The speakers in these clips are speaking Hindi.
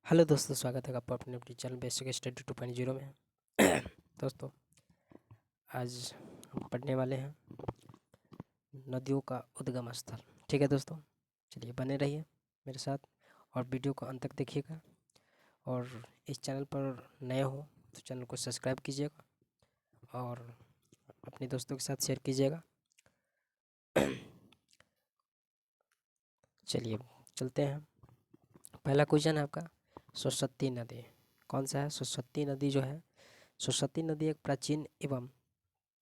हेलो दोस्तों, स्वागत है आपका अपने चैनल बेसिक स्टडी 2.0 में। दोस्तों, आज हम पढ़ने वाले हैं नदियों का उद्गम स्थल। ठीक है दोस्तों, चलिए बने रहिए मेरे साथ और वीडियो को अंत तक देखिएगा। और इस चैनल पर नए हो तो चैनल को सब्सक्राइब कीजिएगा और अपने दोस्तों के साथ शेयर कीजिएगा। चलिए चलते हैं। पहला क्वेश्चन है आपका, सरस्वती नदी कौन सा है? सरस्वती नदी जो है, सरस्वती नदी एक प्राचीन एवं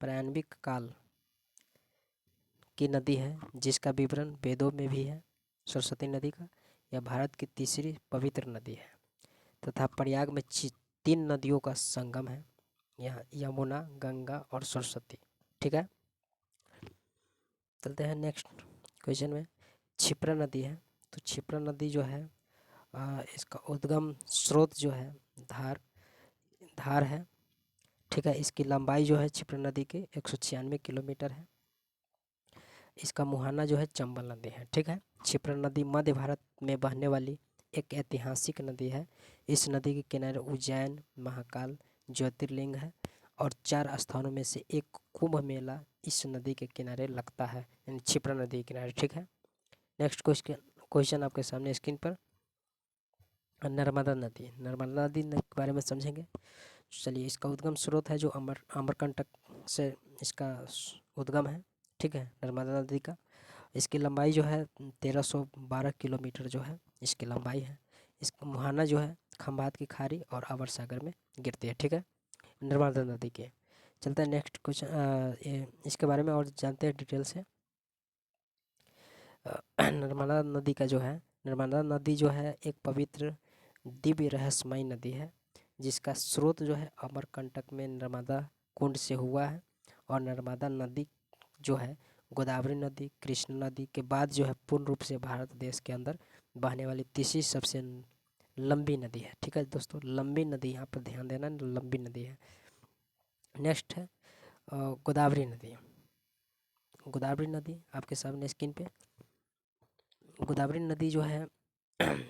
प्रारंभिक काल की नदी है जिसका विवरण वेदों में भी है। सरस्वती नदी का यह भारत की तीसरी पवित्र नदी है तथा प्रयाग में 3 नदियों का संगम है। यहाँ यमुना, गंगा और सरस्वती। ठीक है, चलते हैं नेक्स्ट क्वेश्चन में। क्षिप्रा नदी है, तो क्षिप्रा नदी जो है इसका उद्गम स्रोत जो है धार धार है। ठीक है, इसकी लंबाई जो है क्षिप्रा नदी की 196 किलोमीटर है। इसका मुहाना जो है चंबल नदी है। ठीक है, क्षिप्रा नदी मध्य भारत में बहने वाली एक ऐतिहासिक नदी है। इस नदी के किनारे उज्जैन महाकाल ज्योतिर्लिंग है और 4 स्थानों में से एक कुंभ मेला इस नदी के किनारे लगता है, यानी क्षिप्रा नदी के किनारे। ठीक है, नेक्स्ट क्वेश्चन आपके सामने स्क्रीन पर। नर्मदा नदी, नर्मदा नदी के बारे में समझेंगे। चलिए, इसका उद्गम स्रोत है जो अमरकंटक से इसका उद्गम है। ठीक है, नर्मदा नदी का इसकी लंबाई जो है 1312 किलोमीटर जो है इसकी लंबाई है। इसका मुहाना जो है खंभात की खाड़ी और अवर सागर में गिरती है। ठीक है, नर्मदा नदी के। चलते हैं नेक्स्ट क्वेश्चन, इसके बारे में और जानते हैं डिटेल से। नर्मदा नदी का जो है, नर्मदा नदी जो है एक पवित्र दिव्य रहस्यमयी नदी है जिसका स्रोत जो है अमरकंटक में नर्मदा कुंड से हुआ है। और नर्मदा नदी जो है गोदावरी नदी, कृष्ण नदी के बाद जो है पूर्ण रूप से भारत देश के अंदर बहने वाली तीसरी सबसे लंबी नदी है। ठीक है दोस्तों, लंबी नदी, यहाँ पर ध्यान देना, लंबी नदी है। नेक्स्ट है गोदावरी नदी। गोदावरी नदी आपके सामने स्क्रीन पे। गोदावरी नदी जो है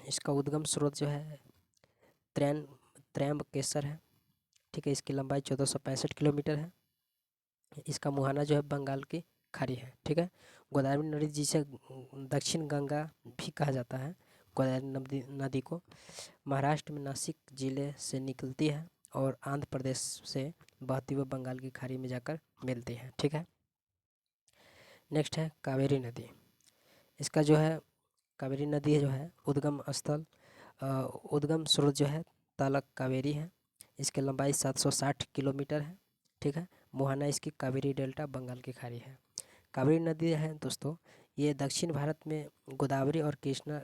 इसका उद्गम स्रोत जो है त्रयंबकेश्वर है। ठीक है, इसकी लंबाई 1465 किलोमीटर है। इसका मुहाना जो है बंगाल की खाड़ी है। ठीक है, गोदावरी नदी जिसे दक्षिण गंगा भी कहा जाता है, गोदावरी नदी को महाराष्ट्र में नासिक जिले से निकलती है और आंध्र प्रदेश से बहती हुई बंगाल की खाड़ी में जाकर मिलती है। ठीक है, नेक्स्ट है कावेरी नदी। इसका जो है कावेरी नदी जो है उद्गम स्थल उद्गम स्रोत जो है तालक कावेरी है। इसकी लंबाई 760 किलोमीटर है। ठीक है, मुहाना इसकी कावेरी डेल्टा बंगाल की खाड़ी है। कावेरी नदी है दोस्तों, ये दक्षिण भारत में गोदावरी और कृष्णा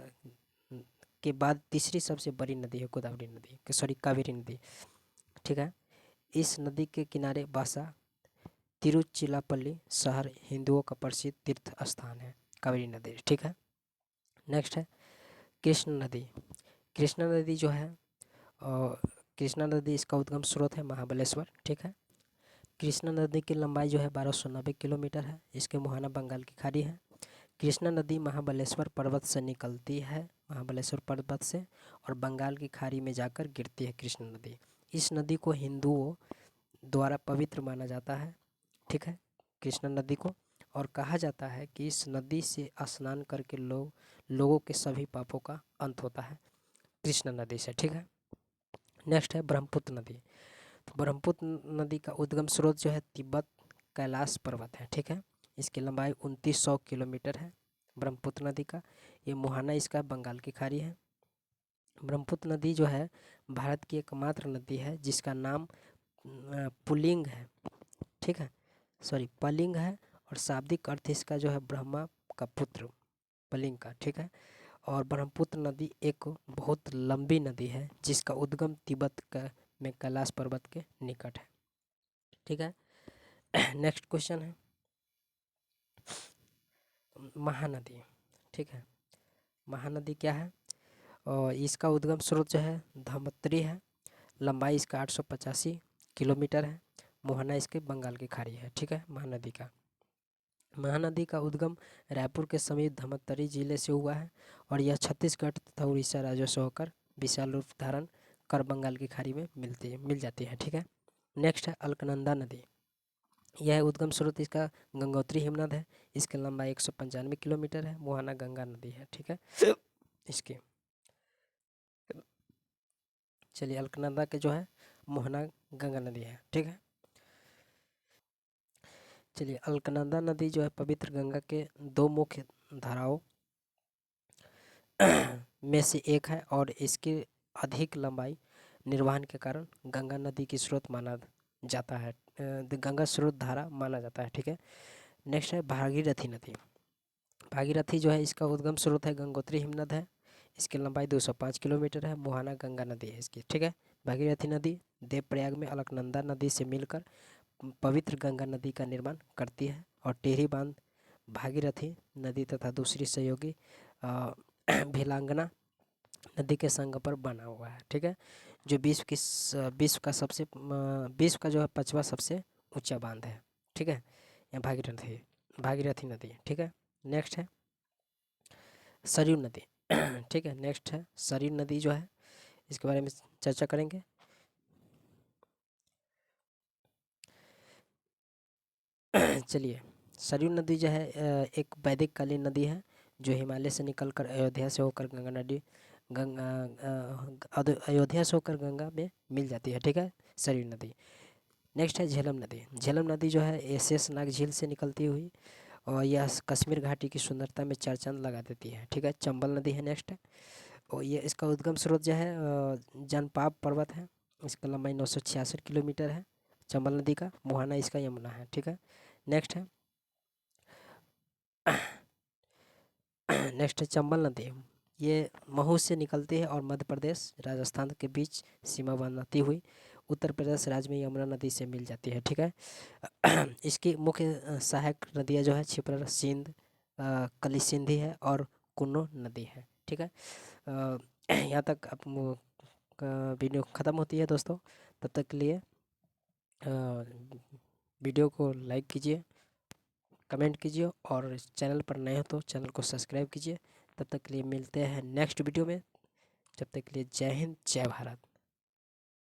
के बाद तीसरी सबसे बड़ी नदी है। गोदावरी नदी, सॉरी, कावेरी नदी। ठीक है, इस नदी के किनारे बसा तिरुचिरापल्ली शहर हिंदुओं का प्रसिद्ध तीर्थ स्थान है कावेरी नदी। ठीक है, नेक्स्ट है कृष्ण नदी। कृष्णा नदी जो है कृष्णा नदी इसका उद्गम स्रोत है महाबलेश्वर। ठीक है, कृष्णा नदी की लंबाई जो है 1290 किलोमीटर है। इसके मुहाना बंगाल की खाड़ी है। कृष्णा नदी महाबलेश्वर पर्वत से निकलती है, महाबलेश्वर पर्वत से, और बंगाल की खाड़ी में जाकर गिरती है कृष्णा नदी। इस नदी को हिंदुओं द्वारा पवित्र माना जाता है। ठीक है, कृष्णा नदी को, और कहा जाता है कि इस नदी से स्नान करके लोगों के सभी पापों का अंत होता है कृष्णा नदी से। ठीक है, नेक्स्ट है ब्रह्मपुत्र नदी। तो ब्रह्मपुत्र नदी का उद्गम स्रोत जो है तिब्बत कैलाश पर्वत है। ठीक है, इसकी लंबाई 2900 किलोमीटर है ब्रह्मपुत्र नदी का। ये मुहाना इसका बंगाल की खाड़ी है। ब्रह्मपुत्र नदी जो है भारत की एकमात्र नदी है जिसका नाम पुल्लिंग है। ठीक है, सॉरी, पलिंग है, और शाब्दिक अर्थ इसका जो है ब्रह्मा का पुत्र, पलिंग का। ठीक है, और ब्रह्मपुत्र नदी एक बहुत लंबी नदी है जिसका उद्गम तिब्बत का में कैलाश पर्वत के निकट है। ठीक है, नेक्स्ट क्वेश्चन है महानदी। ठीक है, महानदी क्या है? और इसका उद्गम स्रोत जो है धमत्री है। लंबाई इसका 885 किलोमीटर है। मुहाना इसके बंगाल की खाड़ी है। ठीक है, महानदी का उद्गम रायपुर के समीप धमतरी जिले से हुआ है और यह छत्तीसगढ़ तथा उड़ीसा राज्यों से होकर विशाल रूप धारण कर बंगाल की खाड़ी में मिल जाती है। ठीक है। नेक्स्ट है अलकनंदा नदी। यह उद्गम स्रोत इसका गंगोत्री हिमनद है। इसकी लंबाई 195 किलोमीटर है। मोहना गंगा नदी है। ठीक है। इसकी चलिए अलकनंदा के जो है मोहना गंगा नदी है। ठीक है। चलिए अलकनंदा नदी जो है पवित्र गंगा के दो मुख्य धाराओं में से एक है और इसकी अधिक लंबाई निर्वहन के कारण गंगा नदी की स्रोत माना जाता है, गंगा स्रोत धारा माना जाता है। ठीक है। नेक्स्ट है भागीरथी नदी। भागीरथी जो है इसका उद्गम स्रोत है गंगोत्री हिमनद है। इसकी लंबाई 205 किलोमीटर है। मोहाना गंगा नदी है इसकी। ठीक है। भागीरथी नदी देवप्रयाग में अलकनंदा नदी से मिलकर पवित्र गंगा नदी का निर्माण करती है और टेहरी बांध भागीरथी नदी तथा दूसरी सहयोगी भिलांगना नदी के संगम पर बना हुआ है। ठीक है। जो विश्व का जो है 5वां सबसे ऊंचा बांध है। ठीक है। यह भागीरथी नदी। ठीक है। नेक्स्ट है सरयू नदी। ठीक है। नेक्स्ट है सरयू नदी जो है इसके बारे में चर्चा करेंगे। चलिए सरयू नदी जो है एक वैदिक कालीन नदी है जो हिमालय से निकलकर अयोध्या से होकर अयोध्या से होकर गंगा में मिल जाती है। ठीक है। सरयू नदी। नेक्स्ट है झेलम नदी। झेलम नदी जो है शेषनाग झील से निकलती हुई और यह कश्मीर घाटी की सुंदरता में चार चांद लगा देती है। ठीक है। चंबल नदी है नेक्स्ट है और ये इसका उद्गम स्रोत जो है जनपाब पर्वत है। इसका लंबाई 966 किलोमीटर है चंबल नदी का। मुहाना इसका यमुना है। ठीक है। नेक्स्ट है नेक्स्ट है चंबल नदी। ये महू से निकलती है और मध्य प्रदेश राजस्थान के बीच सीमा बनाती हुई उत्तर प्रदेश राज्य में यमुना नदी से मिल जाती है। ठीक है। इसकी मुख्य सहायक नदियाँ जो है छिप्रा सिंध कली सिंधी है और कुन्नो नदी है। ठीक है। यहाँ तक वीडियो ख़त्म होती है दोस्तों। तब तक के लिए वीडियो को लाइक कीजिए, कमेंट कीजिए और चैनल पर नए हो तो चैनल को सब्सक्राइब कीजिए। तब तक के लिए मिलते हैं नेक्स्ट वीडियो में। जब तक के लिए जय हिंद जय भारत।